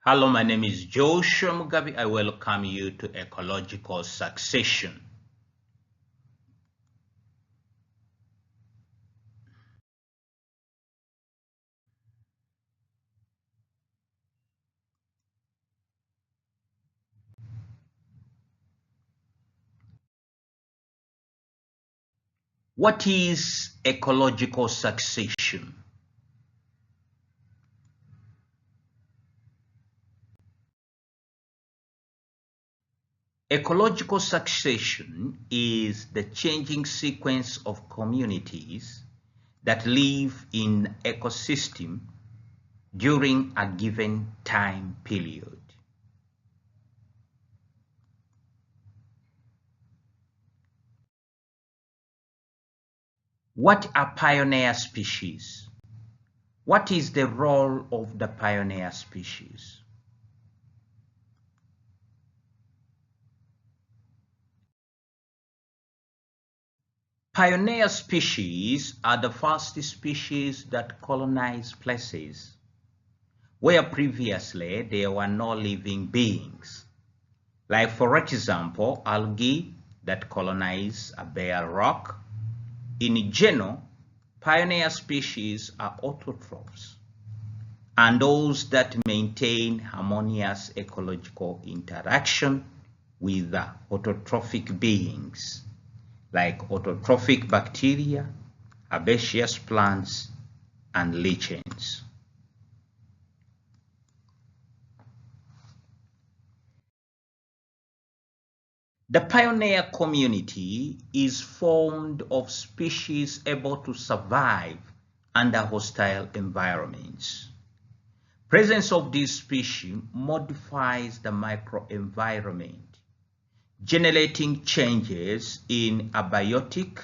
Hello, my name is Joshua Mugabe. I welcome you to Ecological Succession. What is ecological succession? Ecological succession is the changing sequence of communities that live in ecosystem during a given time period. What are pioneer species? What is the role of the pioneer species? Pioneer species are the first species that colonize places where previously there were no living beings. Like, for example, algae that colonize a bare rock. In general, pioneer species are autotrophs and those that maintain harmonious ecological interaction with the autotrophic beings, like autotrophic bacteria, herbaceous plants, and lichens. The pioneer community is formed of species able to survive under hostile environments. Presence of these species modifies the microenvironment, generating changes in abiotic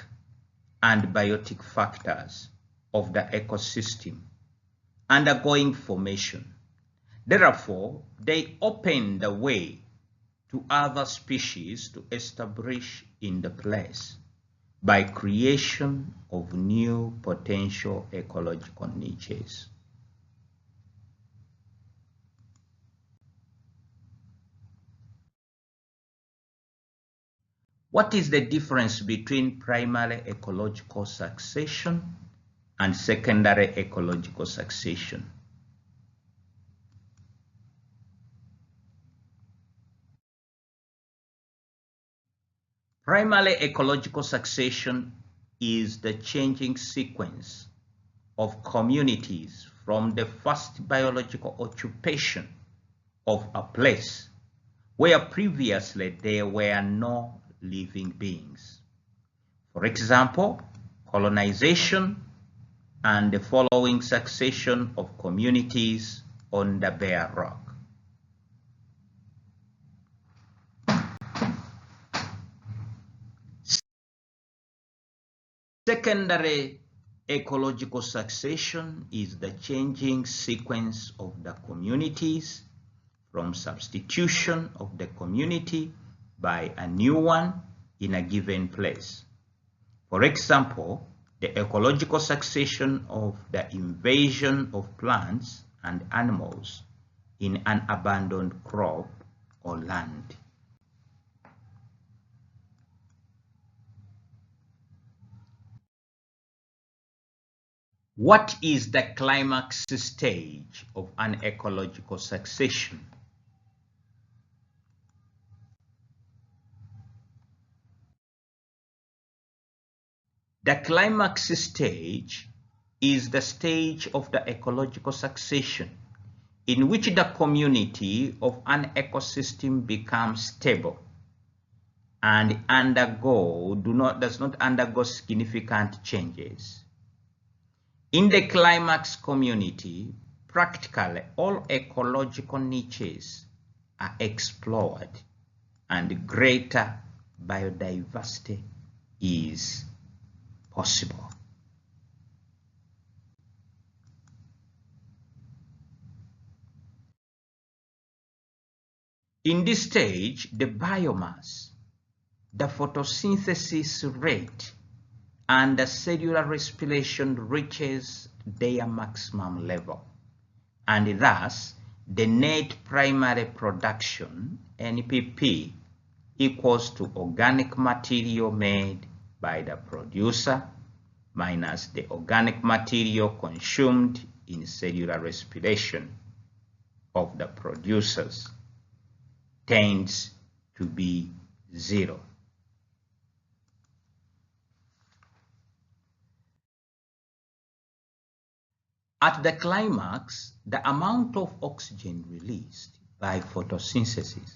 and biotic factors of the ecosystem undergoing formation. Therefore, they open the way to other species to establish in the place by creation of new potential ecological niches. What is the difference between primary ecological succession and secondary ecological succession? Primary ecological succession is the changing sequence of communities from the first biological occupation of a place where previously there were no living beings. For example, colonization and the following succession of communities on the bare rock. Secondary ecological succession is the changing sequence of the communities from substitution of the community by a new one in a given place. For example, the ecological succession of the invasion of plants and animals in an abandoned crop or land. What is the climax stage of an ecological succession? The climax stage is the stage of the ecological succession in which the community of an ecosystem becomes stable and does not undergo significant changes. In the climax community, practically all ecological niches are explored and greater biodiversity is possible. In this stage, the biomass, the photosynthesis rate, and the cellular respiration reaches their maximum level, and thus the net primary production, NPP, equals to organic material made by the producer minus the organic material consumed in cellular respiration of the producers, tends to be 0. At the climax, the amount of oxygen released by photosynthesis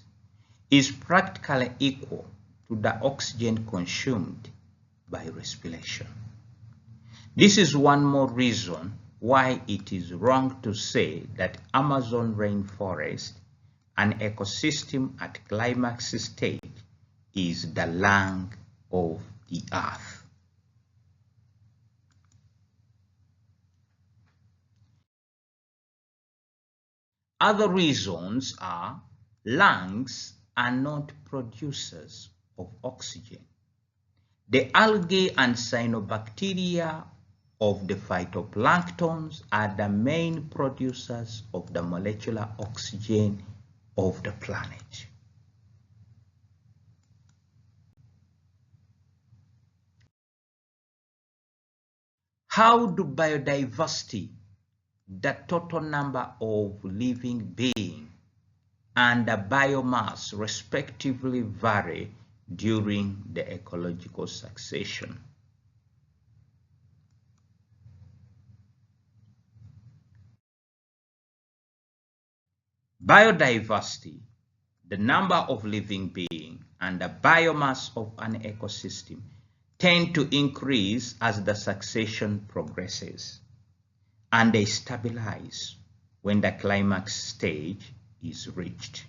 is practically equal to the oxygen consumed by respiration. This is one more reason why it is wrong to say that Amazon rainforest, an ecosystem at climax stage, is the lung of the earth. Other reasons are lungs are not producers of oxygen. The algae and cyanobacteria of the phytoplanktons are the main producers of the molecular oxygen of the planet. How do biodiversity, the total number of living beings, and the biomass respectively vary during the ecological succession? Biodiversity, the number of living beings, and the biomass of an ecosystem tend to increase as the succession progresses, and they stabilize when the climax stage is reached.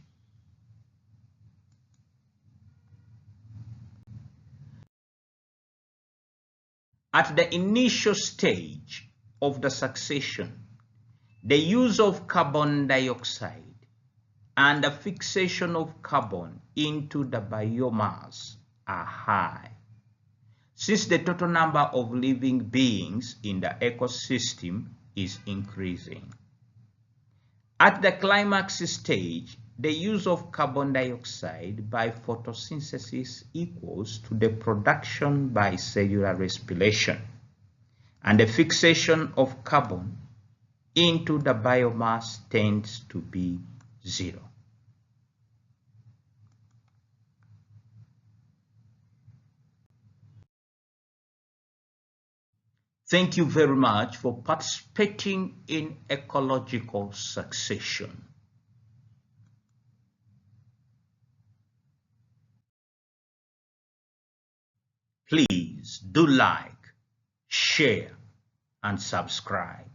At the initial stage of the succession, the use of carbon dioxide and the fixation of carbon into the biomass are high. Since the total number of living beings in the ecosystem is increasing. At the climax stage, the use of carbon dioxide by photosynthesis equals to the production by cellular respiration, and the fixation of carbon into the biomass tends to be 0. Thank you very much for participating in ecological succession. Please do like, share, and subscribe.